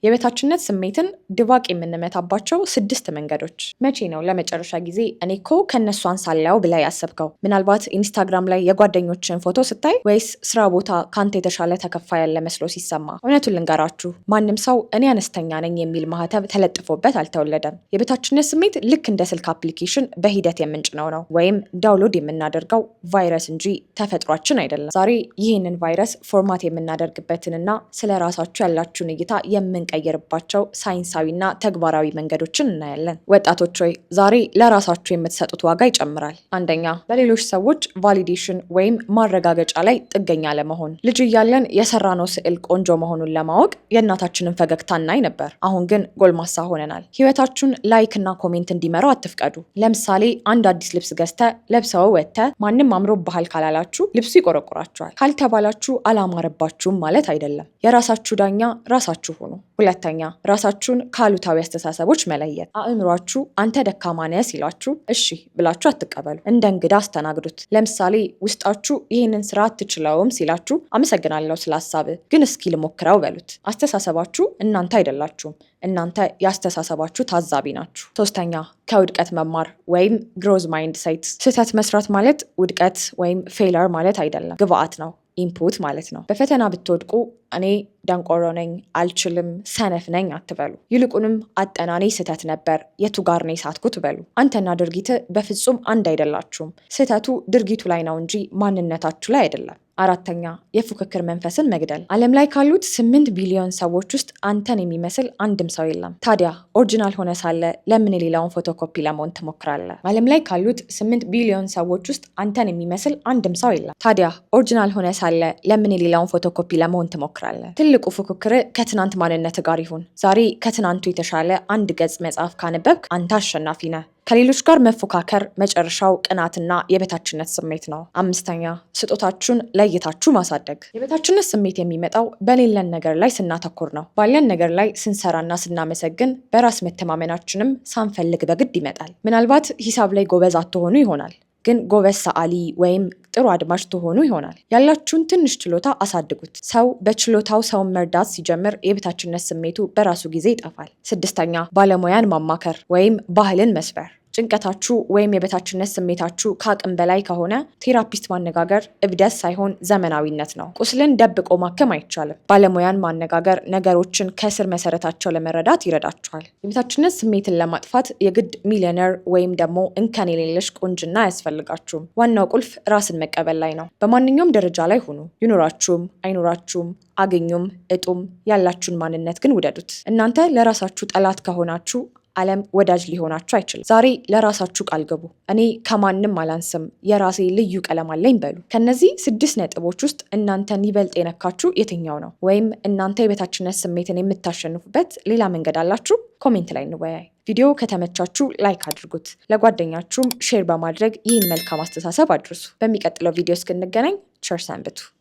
የበታችነት ስሜትን ድባቅ የምንመታባቸው 6 መንገዶች። መቼ ነው ለመጨረሻ ጊዜ እኔ እኮ ከነሱ አንሳለው ብላ ያሰብከው? ምናልባት ኢንስታግራም ላይ የጓደኞችን ፎቶ ስታይ፣ ወይስ ስራ ቦታ ካንተ የተሻለ ተከፋይ ያለ መስሎ ሲሰማ? እውነቱን ልንገራችሁ፣ ማንም ሰው እኔ አነስተኛ ነኝ የሚል ማህተብ ተለጥፎበት አልተወለደም። የበታችነት ስሜት ልክ እንደ ስልክ አፕሊኬሽን በሂደት የምንጭነው ነው፣ ወይም ዳውንሎድ የምናደርገው ቫይረስ እንጂ ተፈጥሯችን አይደለም። ዛሬ ይህንን ቫይረስ ፎርማት የምናደርግበትንና ስለ ራሳችሁ ያላችሁን እይታ ቀይርባቸው ሳይንሳዊና ተግባራዊ መንገዶችን እናያለን። ወጣቶች ሆይ ዛሬ ለራሳችሁ የምትሰጡት ዋጋ ይጨምራል። አንደኛ፣ በሌሎች ሰዎች ቫሊዴሽን ወይም ማረጋገጫ ላይ ጥገኛ ለመሆን። ልጅ እያለን የሰራነው ስዕል ቆንጆ መሆኑን ለማወቅ የእናታችንን ፈገግታ እናይ ነበር። አሁን ግን ጎልማሳ ሆነናል። ህይወታችሁን ላይክ እና ኮሜንት እንዲመራው አትፍቀዱ። ለምሳሌ አንድ አዲስ ልብስ ገዝተ ለብሰው ወጥተ ማንም አምሮብሃል ካላላችሁ ልብሱ ይቆረቁራችኋል። ካልተባላችሁ አላማረባችሁም ማለት አይደለም። የራሳችሁ ዳኛ ራሳችሁ ሁኑ። ሁለተኛ፣ ራሳችሁን ከአሉታዊ አስተሳሰቦች መለየት። አእምሯችሁ አንተ ደካማ ነህ ሲላችሁ እሺ ብላችሁ አትቀበሉ፣ እንደ እንግዳ አስተናግዱት። ለምሳሌ ውስጣችሁ ይህንን ስራ አትችለውም ሲላችሁ አመሰግናለሁ ስለ ሀሳብህ፣ ግን እስኪ ልሞክረው በሉት። አስተሳሰባችሁ እናንተ አይደላችሁም፣ እናንተ ያስተሳሰባችሁ ታዛቢ ናችሁ። ሶስተኛ፣ ከውድቀት መማር ወይም ግሮዝ ማይንድ ሴት። ስህተት መስራት ማለት ውድቀት ወይም ፌለር ማለት አይደለም፣ ግብአት ነው፣ ኢንፑት ማለት ነው። በፈተና ብትወድቁ እኔ ደንቆሮ ነኝ፣ አልችልም፣ ሰነፍ ነኝ አትበሉ። ይልቁንም አጠናኔ ስህተት ነበር፣ የቱ ጋር ነው የሳትኩት በሉ። አንተና ድርጊት በፍጹም አንድ አይደላችሁም። ስህተቱ ድርጊቱ ላይ ነው እንጂ ማንነታችሁ ላይ አይደለም። አራተኛ፣ የፉክክር መንፈስን መግደል። ዓለም ላይ ካሉት 8 ቢሊዮን ሰዎች ውስጥ አንተን የሚመስል አንድም ሰው የለም። ታዲያ ኦሪጂናል ሆነ ሳለ ለምን የሌላውን ፎቶኮፒ ለመሆን ትሞክራለህ? ዓለም ላይ ካሉት 8 ቢሊዮን ሰዎች ውስጥ አንተን የሚመስል አንድም ሰው የለም። ታዲያ ኦሪጂናል ሆነ ሳለ ለምን የሌላውን ፎቶኮፒ ለመሆን ትሞክራለህ? ትልቁ ፉክክር ከትናንት ማንነት ጋር ይሁን። ዛሬ ከትናንቱ የተሻለ አንድ ገጽ መጽሐፍ ካነበብክ አንተ አሸናፊ ነህ። ከሌሎች ጋር መፎካከር መጨረሻው ቅናትና የበታችነት ስሜት ነው። አምስተኛ፣ ስጦታችሁን ለይታችሁ ማሳደግ። የበታችነት ስሜት የሚመጣው በሌለን ነገር ላይ ስናተኩር ነው። ባለን ነገር ላይ ስንሰራና ስናመሰግን በራስ መተማመናችንም ሳንፈልግ በግድ ይመጣል። ምናልባት ሂሳብ ላይ ጎበዝ አትሆኑ ይሆናል፣ ግን ጎበዝ ሰዓሊ ወይም ጥሩ አድማጭ ትሆኑ ይሆናል። ያላችሁን ትንሽ ችሎታ አሳድጉት። ሰው በችሎታው ሰውን መርዳት ሲጀምር የበታችነት ስሜቱ በራሱ ጊዜ ይጠፋል። ስድስተኛ፣ ባለሙያን ማማከር ወይም ባህልን መስበር። ጭንቀታችሁ ወይም የበታችነት ስሜታችሁ ከአቅም በላይ ከሆነ ቴራፒስት ማነጋገር እብደት ሳይሆን ዘመናዊነት ነው። ቁስልን ደብቆ ማከም አይቻልም። ባለሙያን ማነጋገር ነገሮችን ከስር መሰረታቸው ለመረዳት ይረዳችኋል። የበታችነት ስሜትን ለማጥፋት የግድ ሚሊዮነር ወይም ደግሞ እንከን የሌለሽ ቁንጅና አያስፈልጋችሁም። ዋናው ቁልፍ ራስን መቀበል ላይ ነው። በማንኛውም ደረጃ ላይ ሁኑ። ይኑራችሁም አይኑራችሁም፣ አግኙም እጡም፣ ያላችሁን ማንነት ግን ውደዱት። እናንተ ለራሳችሁ ጠላት ከሆናችሁ ዓለም ወዳጅ ሊሆናችሁ አይችልም። ዛሬ ለራሳችሁ ቃል ግቡ። እኔ ከማንም አላንስም፣ የራሴ ልዩ ቀለም አለኝ በሉ። ከነዚህ 6 ነጥቦች ውስጥ እናንተን ይበልጥ የነካችሁ የትኛው ነው? ወይም እናንተ የበታችነት ስሜትን የምታሸንፉበት ሌላ መንገድ አላችሁ? ኮሜንት ላይ እንወያይ። ቪዲዮ ከተመቻችሁ ላይክ አድርጉት። ለጓደኛችሁም ሼር በማድረግ ይህን መልካም አስተሳሰብ አድርሱ። በሚቀጥለው ቪዲዮ እስክንገናኝ ቸር ሰንብቱ።